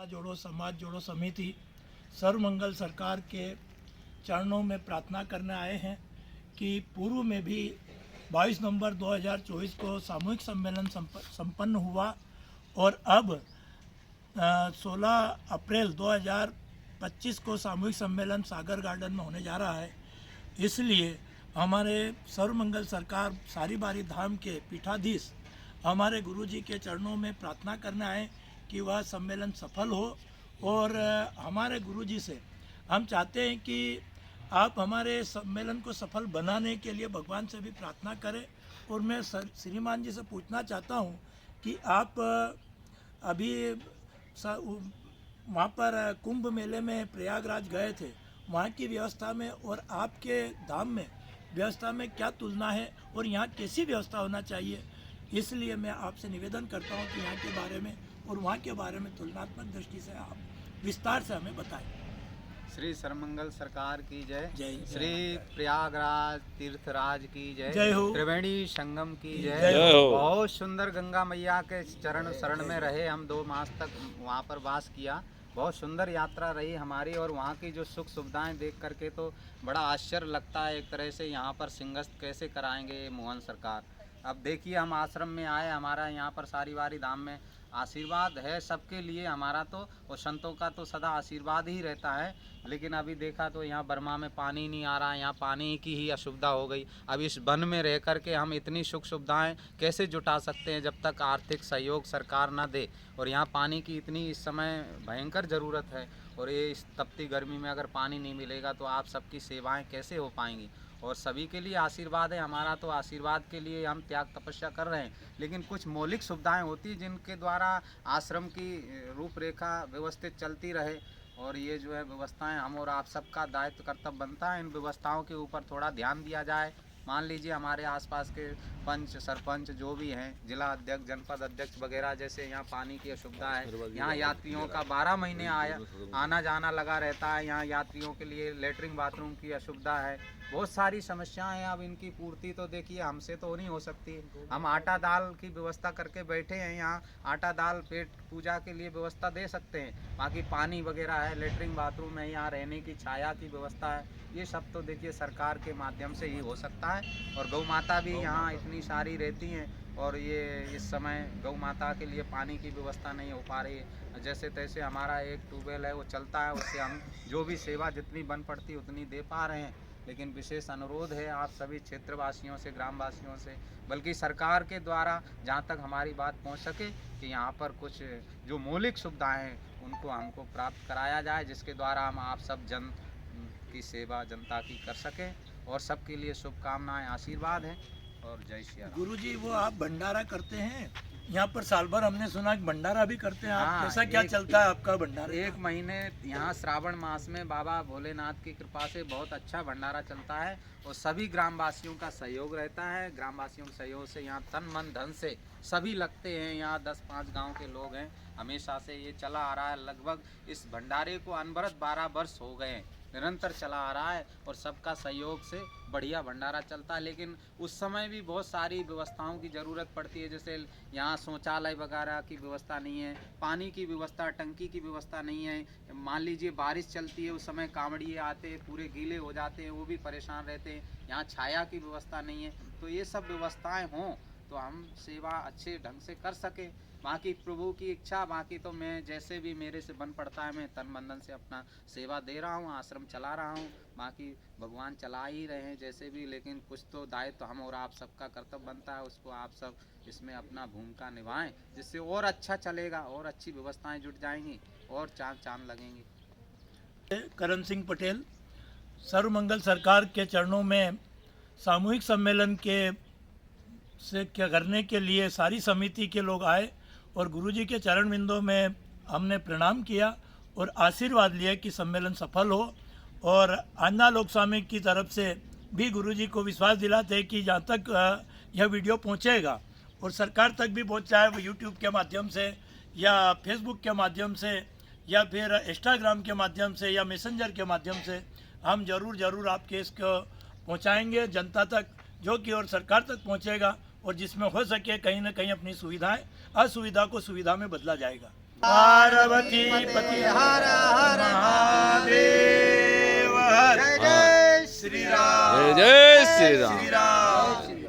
जोड़ो समाज जोड़ो समिति सर्वमंगल सरकार के चरणों में प्रार्थना करने आए हैं कि पूर्व में भी 22 नवंबर 2024 को सामूहिक सम्मेलन संपन्न हुआ और अब 16 अप्रैल 2025 को सामूहिक सम्मेलन सागर गार्डन में होने जा रहा है। इसलिए हमारे सर्वमंगल सरकार सारी बारी धाम के पीठाधीश हमारे गुरुजी के चरणों में प्रार्थना करने आए कि वह सम्मेलन सफल हो और हमारे गुरुजी से हम चाहते हैं कि आप हमारे सम्मेलन को सफल बनाने के लिए भगवान से भी प्रार्थना करें। और मैं श्रीमान जी से पूछना चाहता हूं कि आप अभी वहाँ पर कुंभ मेले में प्रयागराज गए थे, वहाँ की व्यवस्था में और आपके धाम में व्यवस्था में क्या तुलना है और यहाँ कैसी व्यवस्था होना चाहिए। इसलिए मैं आपसे निवेदन करता हूँ कि यहाँ के बारे में और वहाँ के बारे में तुलनात्मक दृष्टि से आप विस्तार से हमें बताएं। श्री सर्वमंगल सरकार की जय। जय। श्री प्रयागराज तीर्थराज की जय। जय हो। त्रिवेणी संगम की जय। जय हो। बहुत सुंदर गंगा मैया के चरण शरण में रहे हम 2 मास तक वहाँ पर वास किया। बहुत सुंदर यात्रा रही हमारी और वहाँ की जो सुख सुविधाएं देख करके तो बड़ा आश्चर्य लगता है। एक तरह से यहाँ पर सिंहस्थ कैसे कराएंगे मोहन सरकार। अब देखिए हम आश्रम में आए, हमारा यहाँ पर सारी बारी धाम में आशीर्वाद है सबके लिए हमारा तो, और संतों का तो सदा आशीर्वाद ही रहता है। लेकिन अभी देखा तो यहाँ बर्मा में पानी नहीं आ रहा है, यहाँ पानी की ही असुविधा हो गई। अब इस वन में रह कर के हम इतनी सुख सुविधाएं कैसे जुटा सकते हैं जब तक आर्थिक सहयोग सरकार ना दे। और यहाँ पानी की इतनी इस समय भयंकर ज़रूरत है और ये इस तपती गर्मी में अगर पानी नहीं मिलेगा तो आप सबकी सेवाएँ कैसे हो पाएंगी। और सभी के लिए आशीर्वाद है हमारा, तो आशीर्वाद के लिए हम त्याग तपस्या कर रहे हैं। लेकिन कुछ मौलिक सुविधाएं होती जिनके द्वारा आश्रम की रूपरेखा व्यवस्थित चलती रहे। और ये जो है व्यवस्थाएं हम और आप सबका दायित्व कर्तव्य बनता है, इन व्यवस्थाओं के ऊपर थोड़ा ध्यान दिया जाए। मान लीजिए हमारे आसपास के पंच सरपंच जो भी हैं, जिला अध्यक्ष जनपद अध्यक्ष वगैरह, जैसे यहाँ पानी की असुविधा है, यहाँ यात्रियों का 12 महीने आना जाना लगा रहता है। यहाँ यात्रियों के लिए लेटरिन बाथरूम की असुविधा है, बहुत सारी समस्याएं हैं। अब इनकी पूर्ति तो देखिए हमसे तो नहीं हो सकती। हम आटा दाल की व्यवस्था करके बैठे हैं, यहाँ आटा दाल पेट पूजा के लिए व्यवस्था दे सकते हैं। बाकी पानी वगैरह है, लेटरिन बाथरूम है, यहाँ रहने की छाया की व्यवस्था है, ये सब तो देखिए सरकार के माध्यम से ही हो सकता है। और गौ माता भी यहाँ इतनी सारी रहती हैं और ये इस समय गौ माता के लिए पानी की व्यवस्था नहीं हो पा रही है। जैसे तैसे हमारा एक ट्यूबवेल है वो चलता है, उससे हम जो भी सेवा जितनी बन पड़ती उतनी दे पा रहे हैं। लेकिन विशेष अनुरोध है आप सभी क्षेत्रवासियों से, ग्रामवासियों से, बल्कि सरकार के द्वारा जहाँ तक हमारी बात पहुँच सके कि यहाँ पर कुछ जो मौलिक सुविधाएं हैं उनको हमको प्राप्त कराया जाए, जिसके द्वारा हम आप सब जन की सेवा जनता की कर सकें। और सबके लिए शुभकामनाएं, आशीर्वाद है और जय श्री राम। गुरुजी, वो आप भंडारा करते हैं यहाँ पर, साल भर हमने सुना कि भंडारा भी करते हैं आप। हाँ, कैसा क्या चलता है आपका भंडारा? 1 महीने यहाँ श्रावण मास में बाबा भोलेनाथ की कृपा से बहुत अच्छा भंडारा चलता है और सभी ग्रामवासियों का सहयोग रहता है। ग्रामवासियों के सहयोग से यहाँ तन मन धन से सभी लगते हैं। यहाँ 10-5 गांव के लोग हैं, हमेशा से ये चला आ रहा है। लगभग इस भंडारे को अनवरत 12 वर्ष हो गए हैं, निरंतर चला आ रहा है और सबका सहयोग से बढ़िया भंडारा चलता है। लेकिन उस समय भी बहुत सारी व्यवस्थाओं की ज़रूरत पड़ती है, जैसे यहाँ शौचालय वगैरह की व्यवस्था नहीं है, पानी की व्यवस्था, टंकी की व्यवस्था नहीं है। मान लीजिए बारिश चलती है, उस समय कांवड़िए आते पूरे गीले हो जाते हैं, वो भी परेशान रहते हैं। यहाँ छाया की व्यवस्था नहीं है। तो ये सब व्यवस्थाएँ हों तो हम सेवा अच्छे ढंग से कर सकें। बाकी प्रभु की इच्छा, बाकी तो मैं जैसे भी मेरे से बन पड़ता है मैं तन मन से अपना सेवा दे रहा हूँ, आश्रम चला रहा हूँ। बाकी भगवान चला ही रहे हैं जैसे भी, लेकिन कुछ तो दायित्व हम और आप सबका कर्तव्य बनता है, उसको आप सब इसमें अपना भूमिका निभाएं, जिससे और अच्छा चलेगा और अच्छी व्यवस्थाएं जुट जाएंगी और चांद लगेंगे। करण सिंह पटेल, सर्वमंगल सरकार के चरणों में सामूहिक सम्मेलन के से क्या करने के लिए सारी समिति के लोग आए और गुरुजी के चरण बिंदों में हमने प्रणाम किया और आशीर्वाद लिया कि सम्मेलन सफल हो। और अन्ना लोक स्वामी की तरफ से भी गुरुजी को विश्वास दिलाते हैं कि जहाँ तक यह वीडियो पहुँचेगा और सरकार तक भी पहुँच जाए, वो यूट्यूब के माध्यम से या फेसबुक के माध्यम से या फिर इंस्टाग्राम के माध्यम से या मैसेंजर के माध्यम से हम ज़रूर आपके इसको पहुँचाएँगे जनता तक, जो कि और सरकार तक पहुँचेगा और जिसमें हो सके कहीं ना कहीं अपनी सुविधाएं असुविधा को सुविधा में बदला जाएगा। पार्वती पति हर हर महादेव हर। जय जय श्री राम जय जय श्री राम। श्री राम।